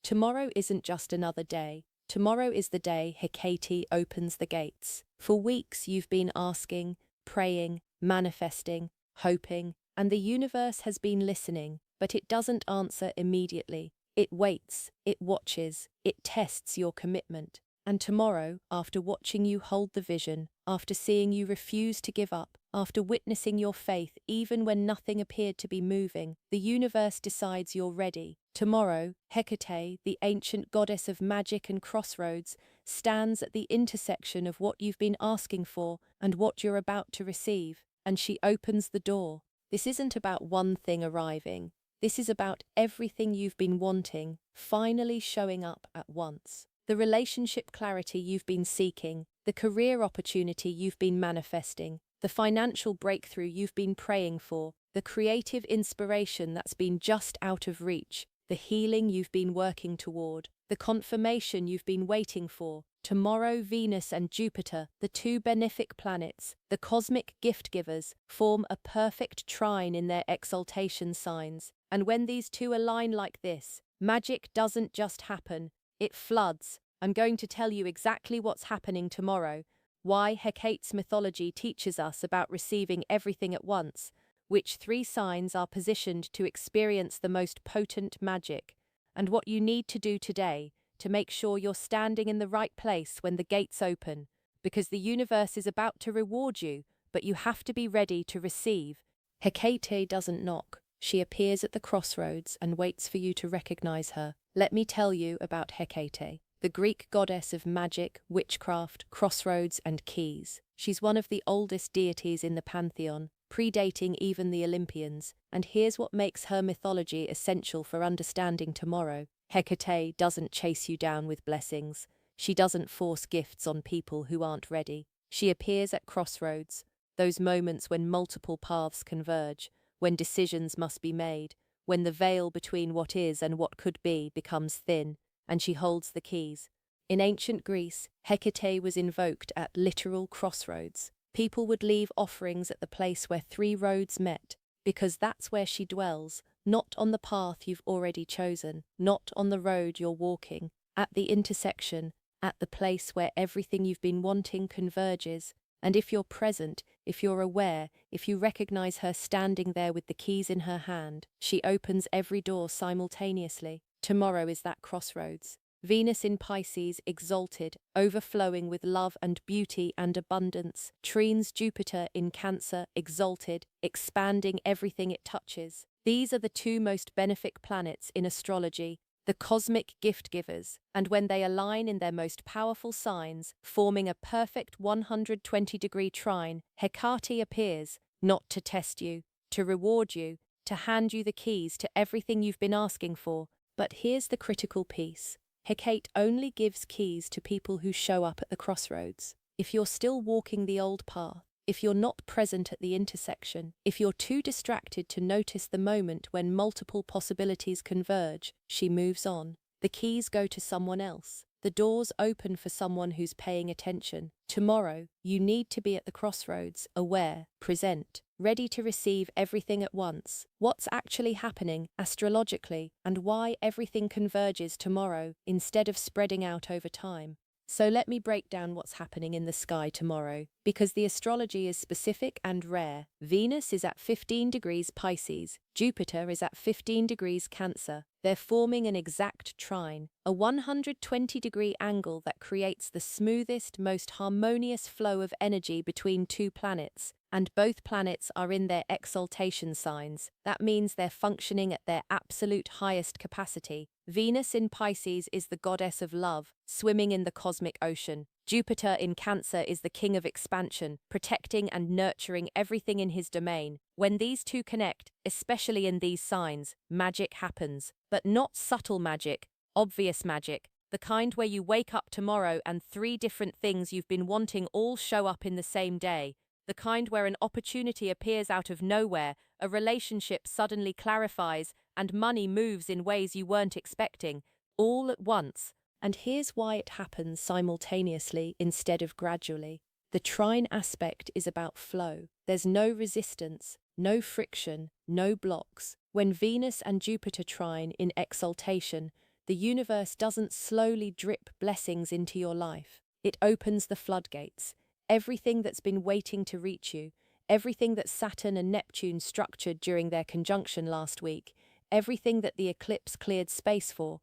Tomorrow isn't just another day. Tomorrow is the day Hecate opens the gates. For weeks you've been asking, praying, manifesting, hoping, and the universe has been listening, but it doesn't answer immediately. It waits, it watches, it tests your commitment. And tomorrow, after watching you hold the vision, after seeing you refuse to give up, after witnessing your faith even when nothing appeared to be moving, the universe decides you're ready. Tomorrow, Hecate, the ancient goddess of magic and crossroads, stands at the intersection of what you've been asking for and what you're about to receive, and she opens the door. This isn't about one thing arriving. This is about everything you've been wanting, finally showing up at once. The relationship clarity you've been seeking, the career opportunity you've been manifesting, the financial breakthrough you've been praying for, the creative inspiration that's been just out of reach, the healing you've been working toward, the confirmation you've been waiting for. Tomorrow, Venus and Jupiter, the two benefic planets, the cosmic gift givers, form a perfect trine in their exaltation signs. And when these two align like this, magic doesn't just happen, it floods. I'm going to tell you exactly what's happening tomorrow, why Hecate's mythology teaches us about receiving everything at once, which three signs are positioned to experience the most potent magic, and what you need to do today to make sure you're standing in the right place when the gates open, because the universe is about to reward you, but you have to be ready to receive. Hecate doesn't knock. She appears at the crossroads and waits for you to recognize her. Let me tell you about Hecate, the Greek goddess of magic, witchcraft, crossroads, and keys. She's one of the oldest deities in the pantheon, predating even the Olympians, and here's what makes her mythology essential for understanding tomorrow. Hecate doesn't chase you down with blessings. She doesn't force gifts on people who aren't ready. She appears at crossroads, those moments when multiple paths converge, when decisions must be made, when the veil between what is and what could be becomes thin, and she holds the keys. In ancient Greece, Hecate was invoked at literal crossroads. People would leave offerings at the place where three roads met, because that's where she dwells, not on the path you've already chosen, not on the road you're walking, at the intersection, at the place where everything you've been wanting converges. And if you're present, if you're aware, if you recognize her standing there with the keys in her hand, she opens every door simultaneously. Tomorrow is that crossroads. Venus in Pisces, exalted, overflowing with love and beauty and abundance. Trines Jupiter in Cancer, exalted, expanding everything it touches. These are the two most benefic planets in astrology, the cosmic gift givers, and when they align in their most powerful signs, forming a perfect 120-degree trine, Hecate appears, not to test you, to reward you, to hand you the keys to everything you've been asking for. But here's the critical piece. Hecate only gives keys to people who show up at the crossroads. If you're still walking the old path, if you're not present at the intersection, if you're too distracted to notice the moment when multiple possibilities converge, she moves on. The keys go to someone else. The doors open for someone who's paying attention. Tomorrow, you need to be at the crossroads, aware, present, ready to receive everything at once. What's actually happening astrologically, and why everything converges tomorrow instead of spreading out over time. So let me break down what's happening in the sky tomorrow, because the astrology is specific and rare. Venus is at 15 degrees Pisces, Jupiter is at 15 degrees Cancer. They're forming an exact trine, a 120-degree angle that creates the smoothest, most harmonious flow of energy between two planets. And both planets are in their exaltation signs. That means they're functioning at their absolute highest capacity. Venus in Pisces is the goddess of love, swimming in the cosmic ocean. Jupiter in Cancer is the king of expansion, protecting and nurturing everything in his domain. When these two connect, especially in these signs, magic happens. But not subtle magic, obvious magic. The kind where you wake up tomorrow and three different things you've been wanting all show up in the same day. The kind where an opportunity appears out of nowhere, a relationship suddenly clarifies, and money moves in ways you weren't expecting, all at once. And here's why it happens simultaneously instead of gradually. The trine aspect is about flow. There's no resistance, no friction, no blocks. When Venus and Jupiter trine in exaltation, The universe doesn't slowly drip blessings into your life. It opens the floodgates. Everything that's been waiting to reach you, everything that Saturn and Neptune structured during their conjunction last week, everything that the eclipse cleared space for,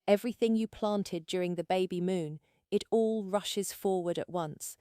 everything you planted during the baby moon, it all rushes forward at once.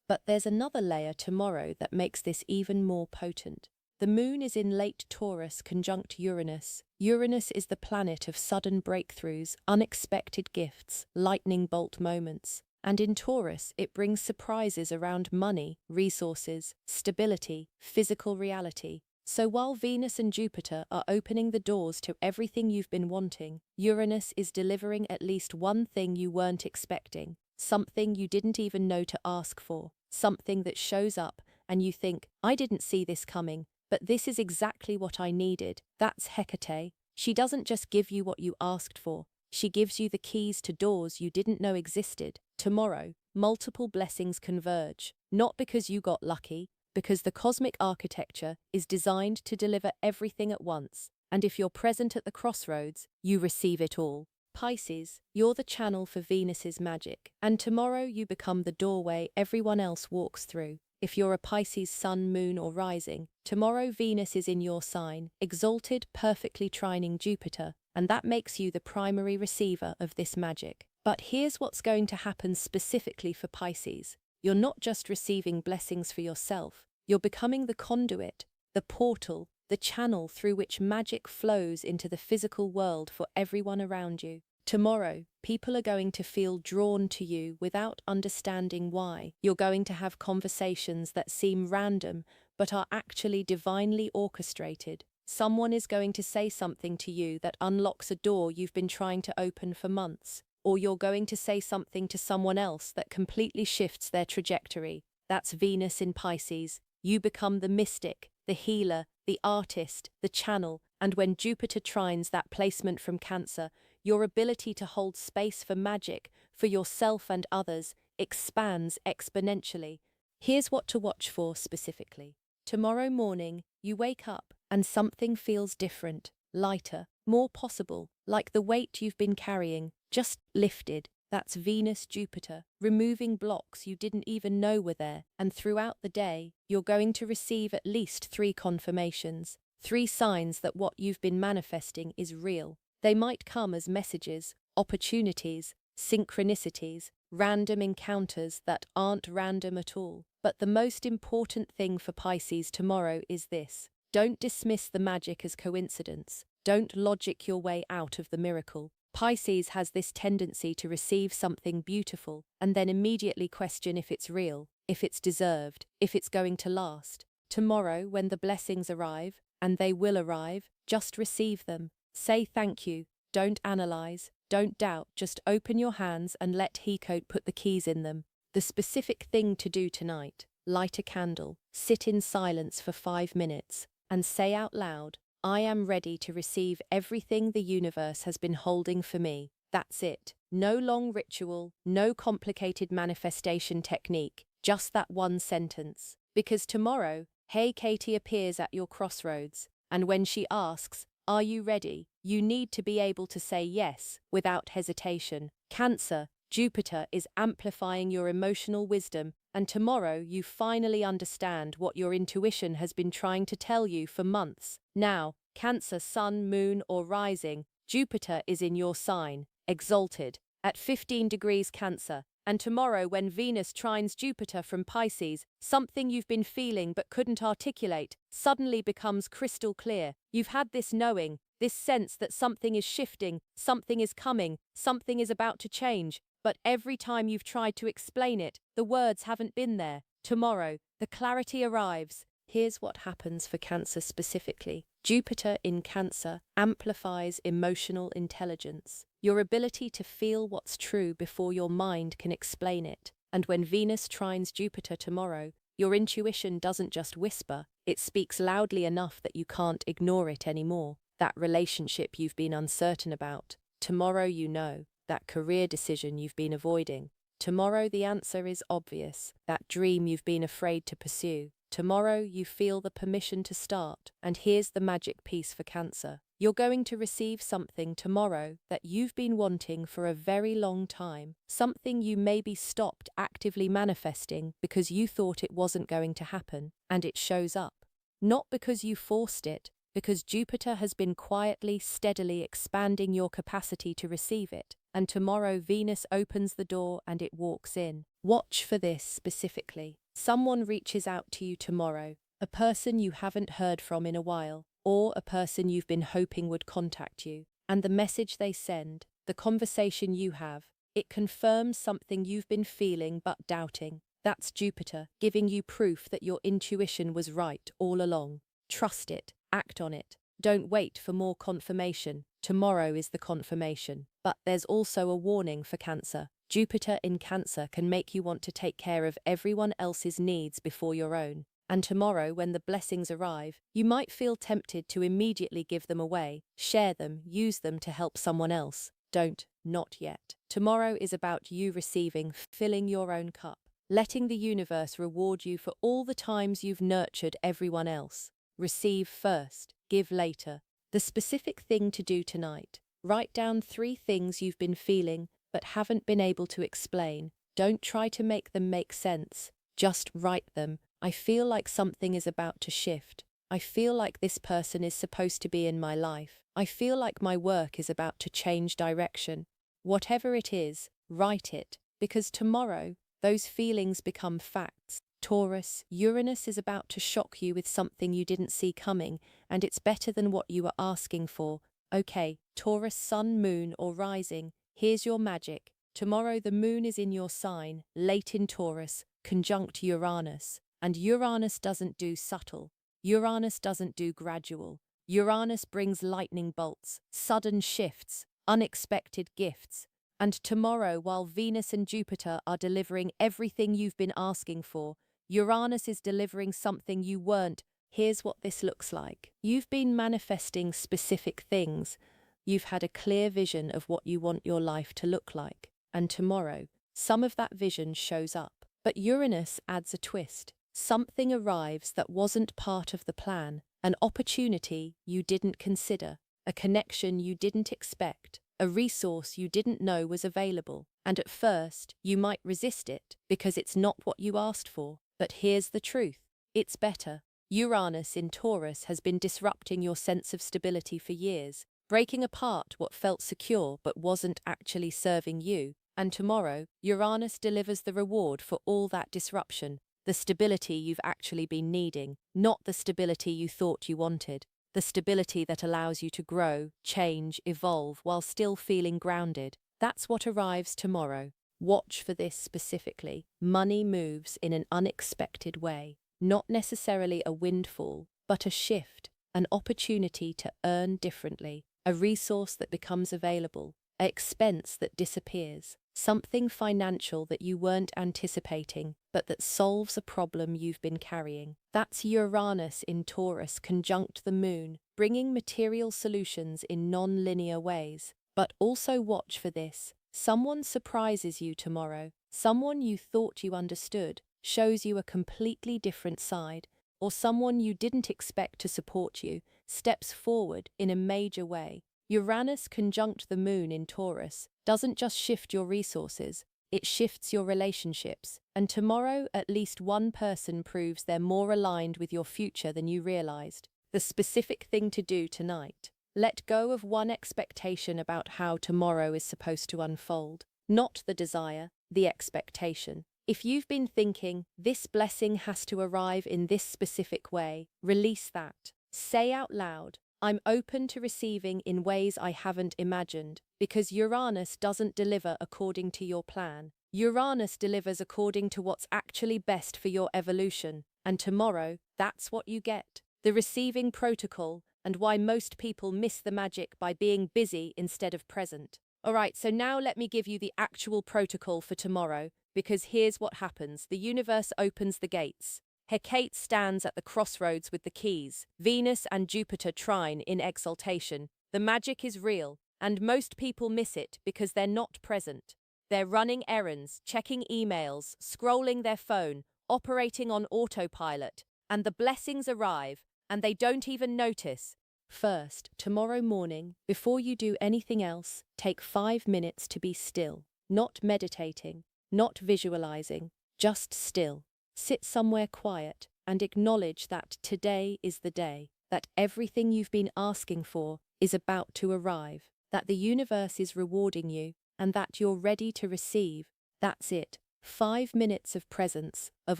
But there's another layer tomorrow that makes this even more potent. The moon is in late Taurus conjunct Uranus. Uranus is the planet of sudden breakthroughs, unexpected gifts, lightning bolt moments. And in Taurus, it brings surprises around money, resources, stability, physical reality. So while Venus and Jupiter are opening the doors to everything you've been wanting, Uranus is delivering at least one thing you weren't expecting, something you didn't even know to ask for, something that shows up and you think, I didn't see this coming, but this is exactly what I needed. That's Hecate. She doesn't just give you what you asked for, she gives you the keys to doors you didn't know existed. Tomorrow, multiple blessings converge, not because you got lucky, because the cosmic architecture is designed to deliver everything at once, and if you're present at the crossroads, you receive it all. Pisces, you're the channel for Venus's magic, and tomorrow you become the doorway everyone else walks through. If you're a Pisces sun, moon, or rising, tomorrow Venus is in your sign, exalted, perfectly trining Jupiter, and that makes you the primary receiver of this magic. But here's what's going to happen specifically for Pisces. You're not just receiving blessings for yourself, you're becoming the conduit, the portal, the channel through which magic flows into the physical world for everyone around you. Tomorrow, people are going to feel drawn to you without understanding why. You're going to have conversations that seem random, but are actually divinely orchestrated. Someone is going to say something to you that unlocks a door you've been trying to open for months. Or you're going to say something to someone else that completely shifts their trajectory. That's Venus in Pisces. You become the mystic, the healer, the artist, the channel, and when Jupiter trines that placement from Cancer, your ability to hold space for magic, for yourself and others, expands exponentially. Here's what to watch for specifically. Tomorrow morning, you wake up and something feels different, lighter, more possible, like the weight you've been carrying just lifted. That's Venus, Jupiter, removing blocks you didn't even know were there. And throughout the day, you're going to receive at least 3 confirmations, 3 signs that what you've been manifesting is real. They might come as messages, opportunities, synchronicities, random encounters that aren't random at all. But the most important thing for Pisces tomorrow is this. Don't dismiss the magic as coincidence. Don't logic your way out of the miracle. Pisces has this tendency to receive something beautiful and then immediately question if it's real, if it's deserved, if it's going to last. Tomorrow, when the blessings arrive, and they will arrive, just receive them. Say thank you. Don't analyze. Don't doubt. Just open your hands and let Hecate put the keys in them. The specific thing to do tonight: light a candle, sit in silence for 5 minutes, and say out loud, I am ready to receive everything the universe has been holding for me. That's it. No long ritual, no complicated manifestation technique, just that one sentence. Because tomorrow, Hecate appears at your crossroads, and when she asks, are you ready? You need to be able to say yes, without hesitation. Cancer, Jupiter is amplifying your emotional wisdom, and tomorrow you finally understand what your intuition has been trying to tell you for months. Now, Cancer, sun, moon, or rising, Jupiter is in your sign, exalted, at 15 degrees Cancer. And tomorrow, when Venus trines Jupiter from Pisces, something you've been feeling but couldn't articulate suddenly becomes crystal clear. You've had this knowing, this sense that something is shifting, something is coming, something is about to change. But every time you've tried to explain it, the words haven't been there. Tomorrow, the clarity arrives. Here's what happens for Cancer specifically. Jupiter in Cancer amplifies emotional intelligence, your ability to feel what's true before your mind can explain it. And when Venus trines Jupiter tomorrow, your intuition doesn't just whisper, it speaks loudly enough that you can't ignore it anymore. That relationship you've been uncertain about, tomorrow you know. That career decision you've been avoiding, tomorrow the answer is obvious. That dream you've been afraid to pursue, tomorrow you feel the permission to start. And here's the magic piece for Cancer. You're going to receive something tomorrow that you've been wanting for a very long time, something you maybe stopped actively manifesting because you thought it wasn't going to happen, and it shows up. Not because you forced it, because Jupiter has been quietly, steadily expanding your capacity to receive it, and tomorrow Venus opens the door and it walks in. Watch for this specifically. Someone reaches out to you tomorrow, a person you haven't heard from in a while, or a person you've been hoping would contact you, and the message they send, the conversation you have, it confirms something you've been feeling but doubting. That's Jupiter giving you proof that your intuition was right all along. Trust it, act on it. Don't wait for more confirmation. Tomorrow is the confirmation. But there's also a warning for Cancer. Jupiter in Cancer can make you want to take care of everyone else's needs before your own. And tomorrow, when the blessings arrive, you might feel tempted to immediately give them away, share them, use them to help someone else. Don't, not yet. Tomorrow is about you receiving, filling your own cup, letting the universe reward you for all the times you've nurtured everyone else. Receive first, give later. The specific thing to do tonight. Write down 3 things you've been feeling but haven't been able to explain. Don't try to make them make sense. Just write them. I feel like something is about to shift. I feel like this person is supposed to be in my life. I feel like my work is about to change direction. Whatever it is, write it, because tomorrow, those feelings become facts. Taurus, Uranus is about to shock you with something you didn't see coming, and it's better than what you were asking for. Okay, Taurus sun, moon, or rising, here's your magic. Tomorrow the moon is in your sign, late in Taurus, conjunct Uranus. And Uranus doesn't do subtle. Uranus doesn't do gradual. Uranus brings lightning bolts, sudden shifts, unexpected gifts. And tomorrow, while Venus and Jupiter are delivering everything you've been asking for, Uranus is delivering something you weren't. Here's what this looks like. You've been manifesting specific things. You've had a clear vision of what you want your life to look like. And tomorrow, some of that vision shows up. But Uranus adds a twist. Something arrives that wasn't part of the plan, an opportunity you didn't consider, a connection you didn't expect, a resource you didn't know was available. And at first, you might resist it because it's not what you asked for. But here's the truth. It's better. Uranus in Taurus has been disrupting your sense of stability for years, breaking apart what felt secure but wasn't actually serving you. And tomorrow, Uranus delivers the reward for all that disruption. The stability you've actually been needing, not the stability you thought you wanted. The stability that allows you to grow, change, evolve while still feeling grounded. That's what arrives tomorrow. Watch for this specifically. Money moves in an unexpected way. Not necessarily a windfall, but a shift, an opportunity to earn differently, a resource that becomes available, an expense that disappears. Something financial that you weren't anticipating, but that solves a problem you've been carrying. That's Uranus in Taurus conjunct the moon, bringing material solutions in non-linear ways. But also watch for this. Someone surprises you tomorrow. Someone you thought you understood shows you a completely different side, or someone you didn't expect to support you steps forward in a major way. Uranus conjunct the moon in Taurus doesn't just shift your resources, it shifts your relationships. And tomorrow, at least one person proves they're more aligned with your future than you realized. The specific thing to do tonight. Let go of one expectation about how tomorrow is supposed to unfold. Not the desire, the expectation. If you've been thinking, this blessing has to arrive in this specific way, release that. Say out loud, I'm open to receiving in ways I haven't imagined, because Uranus doesn't deliver according to your plan. Uranus delivers according to what's actually best for your evolution, and tomorrow, that's what you get. The receiving protocol, and why most people miss the magic by being busy instead of present. Alright, so now let me give you the actual protocol for tomorrow, because here's what happens. The universe opens the gates. Hecate stands at the crossroads with the keys. Venus and Jupiter trine in exaltation. The magic is real, and most people miss it because they're not present. They're running errands, checking emails, scrolling their phone, operating on autopilot, and the blessings arrive, and they don't even notice. First, tomorrow morning, before you do anything else, take 5 minutes to be still. Not meditating, not visualizing, just still. Sit somewhere quiet and acknowledge that today is the day, that everything you've been asking for is about to arrive, that the universe is rewarding you, and that you're ready to receive. That's it. 5 minutes of presence, of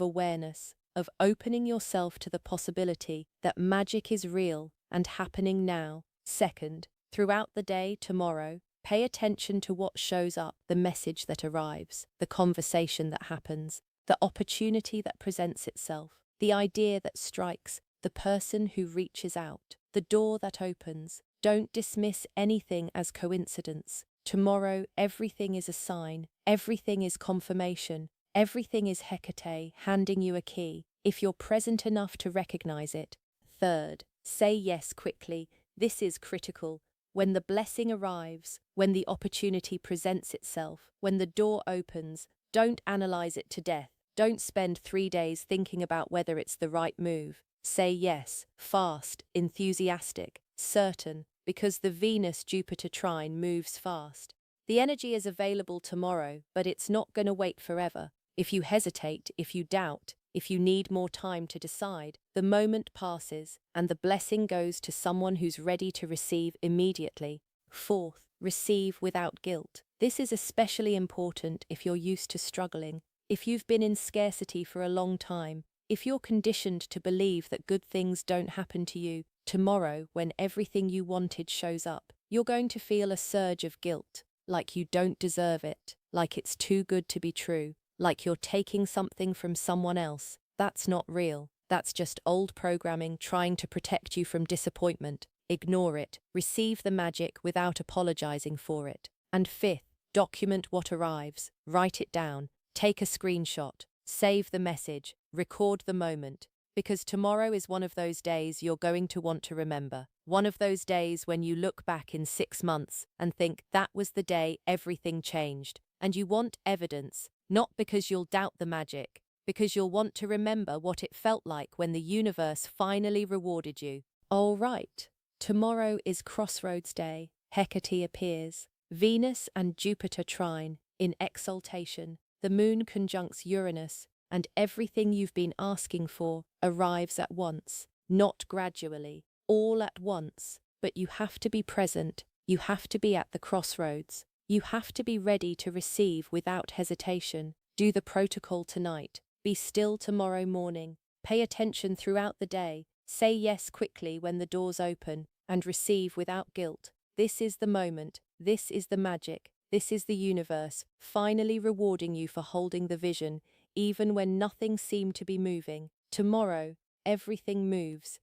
awareness, of opening yourself to the possibility that magic is real and happening now. Second, throughout the day tomorrow, pay attention to what shows up, the message that arrives, the conversation that happens, the opportunity that presents itself, the idea that strikes, the person who reaches out, the door that opens. Don't dismiss anything as coincidence. Tomorrow, everything is a sign, everything is confirmation, everything is Hecate handing you a key, if you're present enough to recognize it. Third, say yes quickly. This is critical. When the blessing arrives, when the opportunity presents itself, when the door opens, don't analyze it to death. Don't spend 3 days thinking about whether it's the right move. Say yes, fast, enthusiastic, certain, because the Venus-Jupiter trine moves fast. The energy is available tomorrow, but it's not going to wait forever. If you hesitate, if you doubt, if you need more time to decide, the moment passes, and the blessing goes to someone who's ready to receive immediately. Fourth, receive without guilt. This is especially important if you're used to struggling, if you've been in scarcity for a long time, if you're conditioned to believe that good things don't happen to you. Tomorrow, when everything you wanted shows up, you're going to feel a surge of guilt, like you don't deserve it, like it's too good to be true, like you're taking something from someone else. That's not real. That's just old programming trying to protect you from disappointment. Ignore it. Receive the magic without apologizing for it. And fifth, document what arrives. Write it down. Take a screenshot. Save the message. Record the moment. Because tomorrow is one of those days you're going to want to remember. One of those days when you look back in 6 months and think that was the day everything changed. And you want evidence, not because you'll doubt the magic, because you'll want to remember what it felt like when the universe finally rewarded you. All right, tomorrow is Crossroads Day. Hecate appears. Venus and Jupiter trine in exaltation. The moon conjuncts Uranus, and everything you've been asking for arrives at once, not gradually, all at once. But you have to be present, you have to be at the crossroads, you have to be ready to receive without hesitation. Do the protocol tonight, be still tomorrow morning, pay attention throughout the day, say yes quickly when the doors open, and receive without guilt. This is the moment, this is the magic, this is the universe, finally rewarding you for holding the vision, even when nothing seemed to be moving. Tomorrow, everything moves.